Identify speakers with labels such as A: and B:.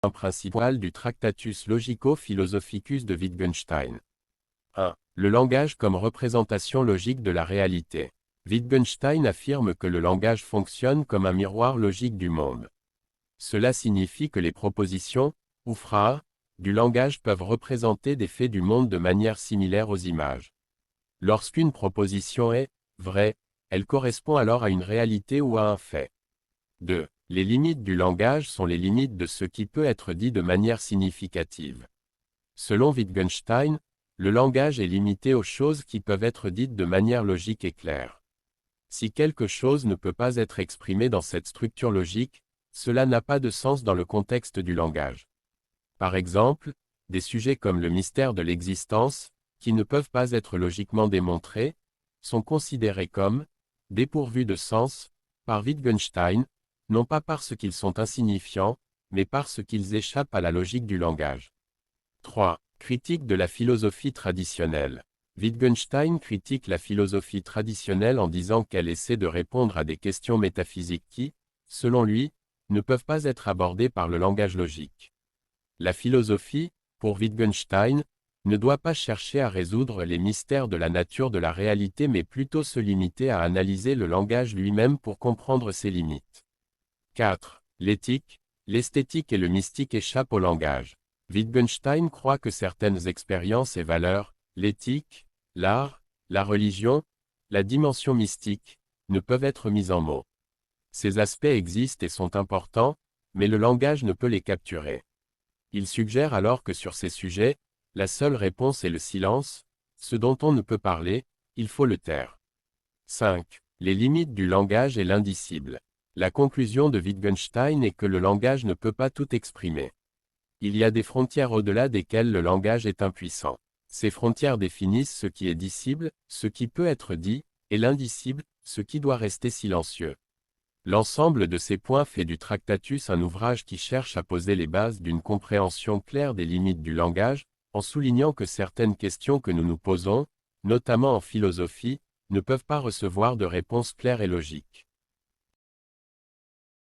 A: principal du Tractatus Logico-Philosophicus de Wittgenstein. 1. Le langage comme représentation logique de la réalité. Wittgenstein affirme que le langage fonctionne comme un miroir logique du monde. Cela signifie que les propositions, ou phrases, du langage peuvent représenter des faits du monde de manière similaire aux images. Lorsqu'une proposition est vraie, elle correspond alors à une réalité ou à un fait. 2. Les limites du langage sont les limites de ce qui peut être dit de manière significative. Selon Wittgenstein, le langage est limité aux choses qui peuvent être dites de manière logique et claire. Si quelque chose ne peut pas être exprimé dans cette structure logique, cela n'a pas de sens dans le contexte du langage. Par exemple, des sujets comme le mystère de l'existence, qui ne peuvent pas être logiquement démontrés, sont considérés comme dépourvus de sens par Wittgenstein, non pas parce qu'ils sont insignifiants, mais parce qu'ils échappent à la logique du langage. 3. Critique de la philosophie traditionnelle. Wittgenstein critique la philosophie traditionnelle en disant qu'elle essaie de répondre à des questions métaphysiques qui, selon lui, ne peuvent pas être abordées par le langage logique. La philosophie, pour Wittgenstein, ne doit pas chercher à résoudre les mystères de la nature de la réalité mais plutôt se limiter à analyser le langage lui-même pour comprendre ses limites. 4. L'éthique, l'esthétique et le mystique échappent au langage. Wittgenstein croit que certaines expériences et valeurs, l'éthique, l'art, la religion, la dimension mystique, ne peuvent être mises en mots. Ces aspects existent et sont importants, mais le langage ne peut les capturer. Il suggère alors que sur ces sujets, la seule réponse est le silence, ce dont on ne peut parler, il faut le taire. 5. Les limites du langage et l'indicible. La conclusion de Wittgenstein est que le langage ne peut pas tout exprimer. Il y a des frontières au-delà desquelles le langage est impuissant. Ces frontières définissent ce qui est dicible, ce qui peut être dit, et l'indicible, ce qui doit rester silencieux. L'ensemble de ces points fait du Tractatus un ouvrage qui cherche à poser les bases d'une compréhension claire des limites du langage, en soulignant que certaines questions que nous nous posons, notamment en philosophie, ne peuvent pas recevoir de réponse claire et logique.